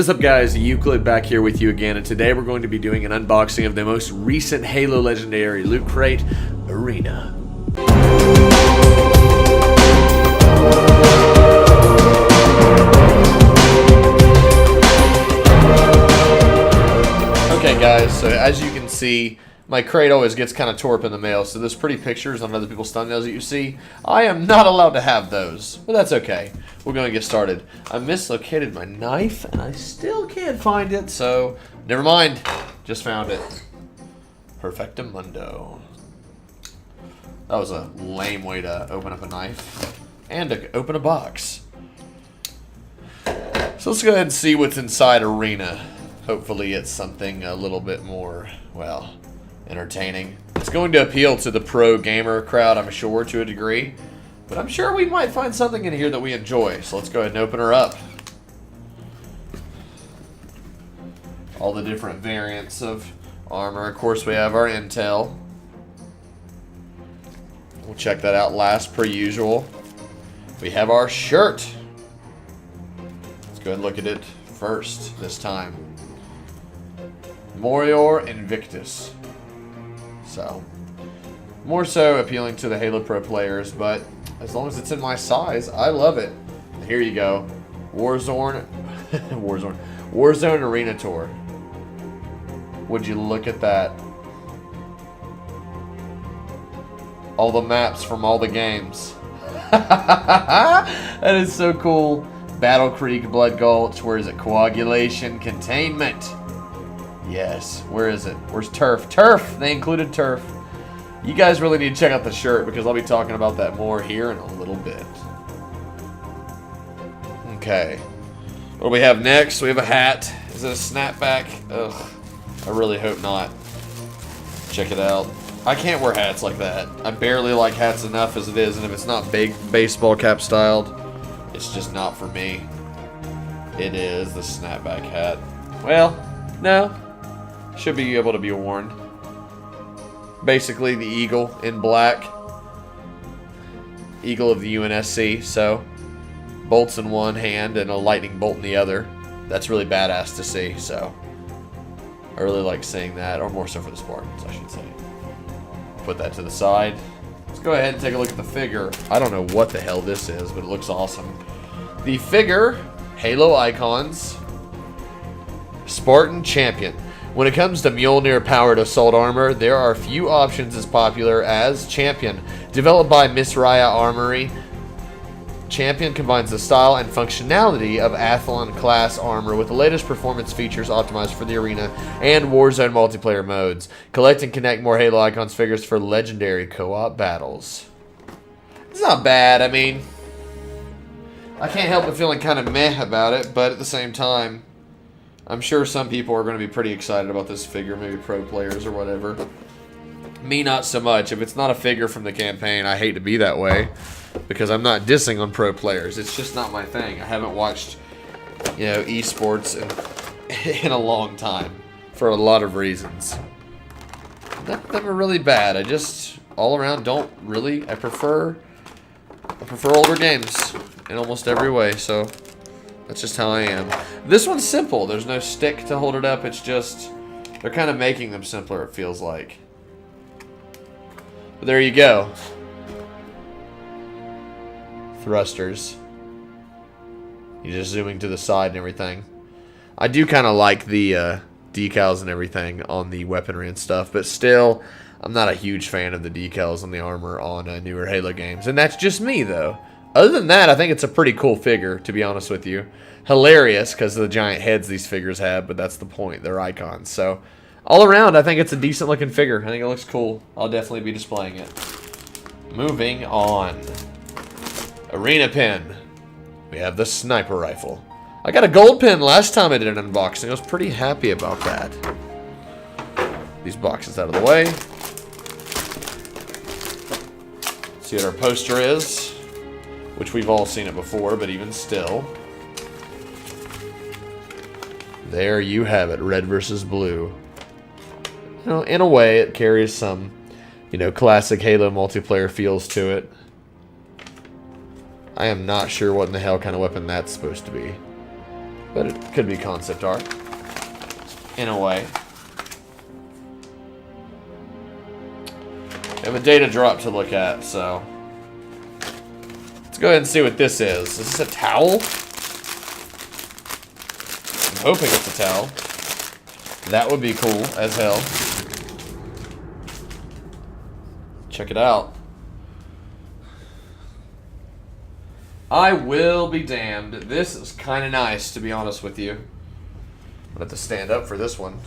What's up guys, Euclid back here with you again, and today we're going to be doing an unboxing of the most recent Halo Legendary Loot Crate, Arena. Okay guys, so as you can see, my crate always gets kind of tore up in the mail, so those pretty pictures on other people's thumbnails that you see, I am not allowed to have those, but that's okay. We're going to get started. I mislocated my knife, and I still can't find it, so never mind. Just found it. Perfectamundo. That was a lame way to open up a knife and to open a box. So let's go ahead and see what's inside Arena. Hopefully it's something a little bit more, well, entertaining. It's going to appeal to the pro gamer crowd, I'm sure, to a degree. But I'm sure we might find something in here that we enjoy. So let's go ahead and open her up. All the different variants of armor. Of course, we have our intel. We'll check that out last, per usual. We have our shirt. Let's go ahead and look at it first this time. Morior Invictus. So, more so appealing to the Halo Pro players, but as long as it's in my size, I love it. Here you go. Warzone Arena Tour. Would you look at that? All the maps from all the games. That is so cool. Battle Creek, Blood Gulch, where is it? Coagulation, Containment. Yes, where is it? Where's Turf? Turf! They included Turf. You guys really need to check out the shirt because I'll be talking about that more here in a little bit. Okay. What do we have next? We have a hat. Is it a snapback? Ugh. I really hope not. Check it out. I can't wear hats like that. I barely like hats enough as it is, and if it's not big baseball cap styled, it's just not for me. It is the snapback hat. Well, no. Should be able to be worn. Basically the eagle in black. Eagle of the UNSC, so bolts in one hand and a lightning bolt in the other. That's really badass to see, so I really like seeing that, or more so for the Spartans, I should say. Put that to the side. Let's go ahead and take a look at the figure. I don't know what the hell this is, but it looks awesome. The figure, Halo Icons, Spartan Champion. When it comes to Mjolnir-powered assault armor, there are few options as popular as Champion. Developed by Miss Raya Armory, Champion combines the style and functionality of Athlon-class armor with the latest performance features optimized for the Arena and Warzone multiplayer modes. Collect and connect more Halo Icons figures for legendary co-op battles. It's not bad, I mean, I can't help but feeling kind of meh about it, but at the same time, I'm sure some people are going to be pretty excited about this figure, maybe pro players or whatever. Me, not so much. If it's not a figure from the campaign, I hate to be that way, because I'm not dissing on pro players. It's just not my thing. I haven't watched, you know, esports in a long time for a lot of reasons. Never really bad. I just, all around, don't really. I prefer older games in almost every way, so that's just how I am. This one's simple. There's no stick to hold it up. It's just, they're kind of making them simpler, it feels like. But there you go. Thrusters. You're just zooming to the side and everything. I do kind of like the decals and everything on the weaponry and stuff, but still, I'm not a huge fan of the decals on the armor on newer Halo games. And that's just me, though. Other than that, I think it's a pretty cool figure, to be honest with you. Hilarious, because of the giant heads these figures have, but that's the point. They're icons. So, all around, I think it's a decent-looking figure. I think it looks cool. I'll definitely be displaying it. Moving on. Arena pin. We have the sniper rifle. I got a gold pin last time I did an unboxing. I was pretty happy about that. These boxes out of the way. See what our poster is. Which we've all seen it before, but even still. There you have it, red versus blue. You know, in a way, it carries some, you know, classic Halo multiplayer feels to it. I am not sure what in the hell kind of weapon that's supposed to be. But it could be concept art. In a way. We have a data drop to look at, so... Let's go ahead and see what this is. Is this a towel? I'm hoping it's a towel. That would be cool as hell. Check it out. I will be damned. This is kind of nice, to be honest with you. I'm going to have to stand up for this one.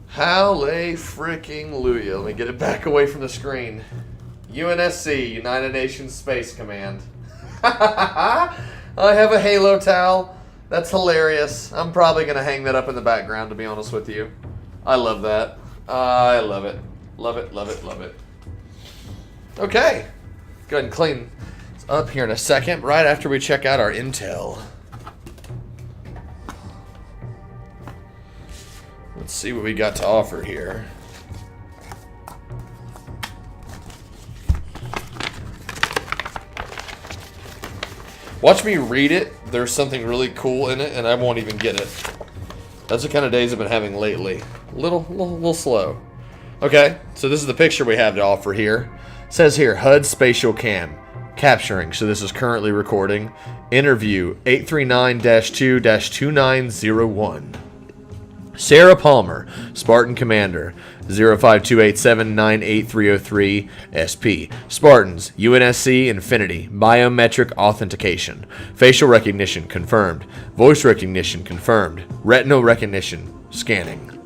Hallelujah. Let me get it back away from the screen. UNSC, United Nations Space Command. I have a Halo towel. That's hilarious. I'm probably going to hang that up in the background, to be honest with you. I love that. I love it. Love it, love it, love it. Okay. Go ahead and clean up here in a second, right after we check out our intel. Let's see what we got to offer here. Watch me read it. There's something really cool in it, and I won't even get it. That's the kind of days I've been having lately. A little slow. Okay, so this is the picture we have to offer here. It says here, HUD spatial cam. Capturing, so this is currently recording. Interview 839-2-2901. Sarah Palmer, Spartan Commander, 05287-98303 SP. Spartans, UNSC Infinity, biometric authentication. Facial recognition confirmed. Voice recognition confirmed. Retinal recognition scanning.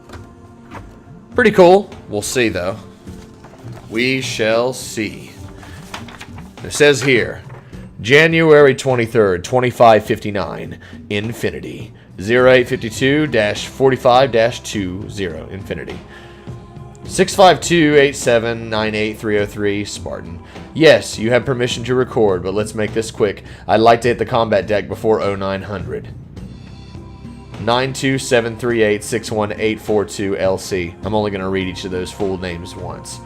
Pretty cool. We'll see, though. We shall see. It says here, January 23rd, 2559, Infinity. 0852-45-20, Infinity. 652-87-98303, Spartan. Yes, you have permission to record, but let's make this quick. I'd like to hit the combat deck before 0900. 92738-61842 LC. I'm only going to read each of those full names once.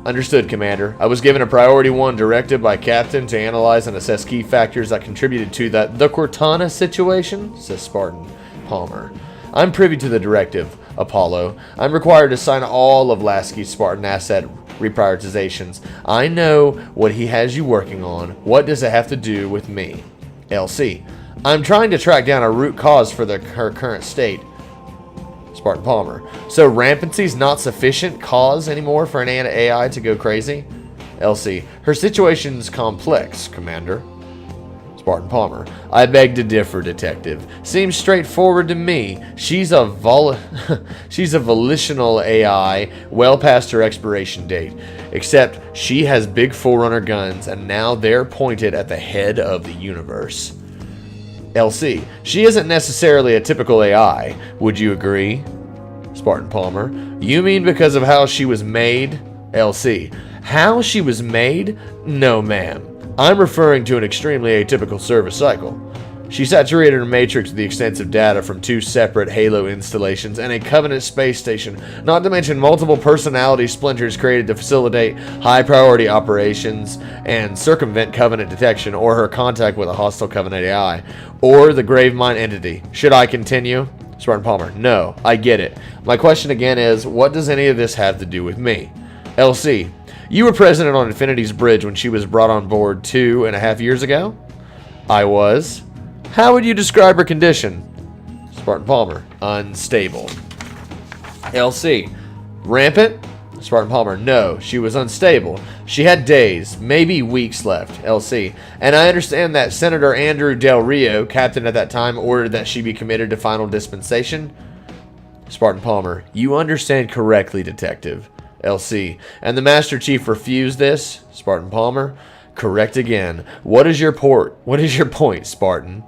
Understood, Commander. I was given a Priority 1 directive by Captain to analyze and assess key factors that contributed to the Cortana situation, says Spartan Palmer. I'm privy to the directive, Apollo. I'm required to sign all of Lasky's Spartan asset reprioritizations. I know what he has you working on. What does it have to do with me? LC. I'm trying to track down a root cause for her current state. Spartan Palmer. So rampancy's not sufficient cause anymore for an AI to go crazy? LC. Her situation's complex, Commander. Spartan Palmer. I beg to differ, Detective. Seems straightforward to me. She's a volitional AI well past her expiration date. Except she has big Forerunner guns, and now they're pointed at the head of the universe. LC. She isn't necessarily a typical AI. Would you agree? Spartan Palmer. You mean because of how she was made? LC. How she was made? No, ma'am. I'm referring to an extremely atypical service cycle. She saturated her matrix with the extensive data from 2 separate Halo installations and a Covenant space station, not to mention multiple personality splinters created to facilitate high-priority operations and circumvent Covenant detection or her contact with a hostile Covenant AI, or the Gravemind entity. Should I continue? Spartan Palmer. No, I get it. My question again is, what does any of this have to do with me? LC. You were present on Infinity's bridge when she was brought on board 2.5 years ago? I was. How would you describe her condition? Spartan Palmer. Unstable. LC. Rampant? Spartan Palmer. No, she was unstable. She had days, maybe weeks left. LC. And I understand that Senator Andrew Del Rio, captain at that time, ordered that she be committed to final dispensation? Spartan Palmer. You understand correctly, Detective. LC. And the Master Chief refused this? Spartan Palmer. Correct again. What is your point, Spartan?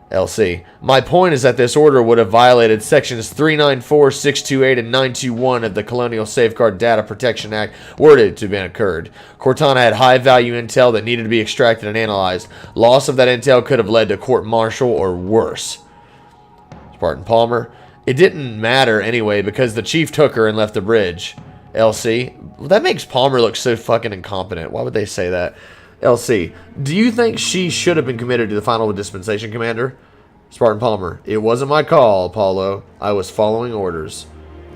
LC. My point is that this order would have violated sections 394, 628, and 921 of the Colonial Safeguard Data Protection Act were it to have been occurred. Cortana had high-value intel that needed to be extracted and analyzed. Loss of that intel could have led to court-martial or worse. Spartan Palmer. It didn't matter anyway because the chief took her and left the bridge. LC. Well, that makes Palmer look so fucking incompetent. Why would they say that? LC, do you think she should have been committed to the final dispensation, Commander? Spartan Palmer, it wasn't my call, Apollo. I was following orders.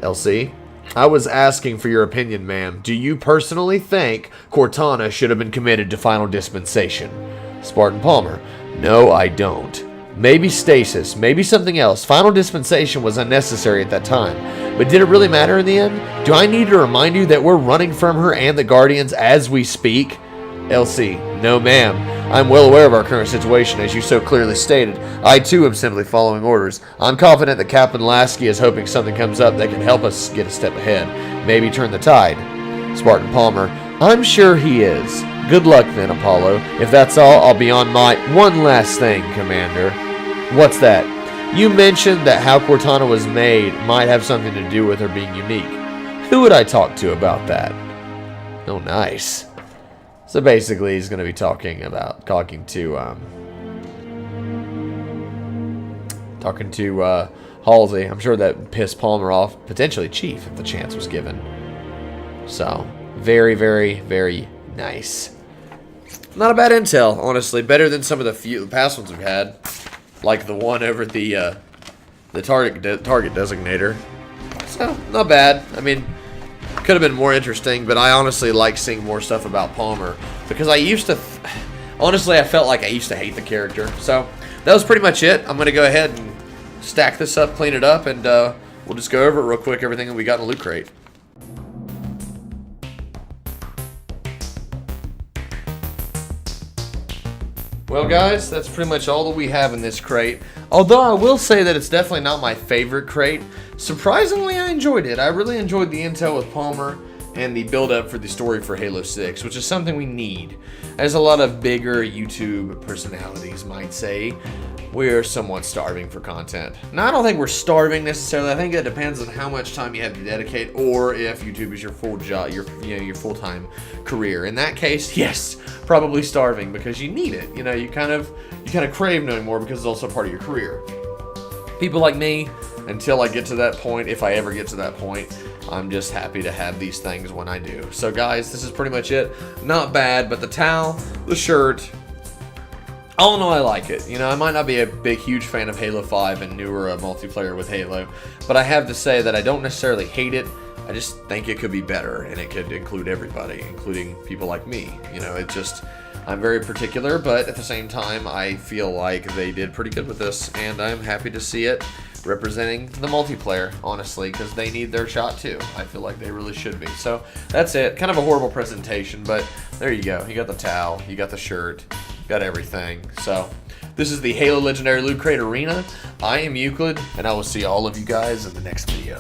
LC, I was asking for your opinion, ma'am. Do you personally think Cortana should have been committed to final dispensation? Spartan Palmer, no, I don't. Maybe stasis, maybe something else. Final dispensation was unnecessary at that time. But did it really matter in the end? Do I need to remind you that we're running from her and the Guardians as we speak? LC, no ma'am. I'm well aware of our current situation, as you so clearly stated. I too am simply following orders. I'm confident that Captain Lasky is hoping something comes up that can help us get a step ahead. Maybe turn the tide. Spartan Palmer, I'm sure he is. Good luck then, Apollo. If that's all, I'll be on my... One last thing, Commander. What's that? You mentioned that how Cortana was made might have something to do with her being unique. Who would I talk to about that? Oh, nice. So basically, he's going to be talking to Halsey. I'm sure that pissed Palmer off, potentially Chief, if the chance was given. So, very, very, very nice. Not a bad intel, honestly. Better than some of the past ones we've had, like the one over the target designator. So, not bad. I mean, could have been more interesting, but I honestly like seeing more stuff about Palmer because I used to, honestly, I felt like I used to hate the character. So that was pretty much it. I'm going to go ahead and stack this up, clean it up, and we'll just go over it real quick, everything that we got in the loot crate. Well, guys, that's pretty much all that we have in this crate. Although I will say that it's definitely not my favorite crate. Surprisingly, I enjoyed it. I really enjoyed the intel with Palmer and the build-up for the story for Halo 6, which is something we need. As a lot of bigger YouTube personalities might say, we're somewhat starving for content. Now, I don't think we're starving necessarily. I think it depends on how much time you have to dedicate, or if YouTube is your full job, your full-time career. In that case, yes, probably starving because you need it. You kind of crave knowing more because it's also part of your career. People like me, until I get to that point, if I ever get to that point, I'm just happy to have these things when I do. So guys, this is pretty much it. Not bad, but the towel, the shirt, all in all, I like it. I might not be a huge fan of Halo 5 and newer multiplayer with Halo, but I have to say that I don't necessarily hate it. I just think it could be better, and it could include everybody, including people like me. I'm very particular, but at the same time, I feel like they did pretty good with this, and I'm happy to see it representing the multiplayer, honestly, because they need their shot too. I feel like they really should be. So that's it. Kind of a horrible presentation, but there you go. You got the towel, you got the shirt, got everything. So this is the Halo Legendary Loot Crate Arena. I am Euclid, and I will see all of you guys in the next video.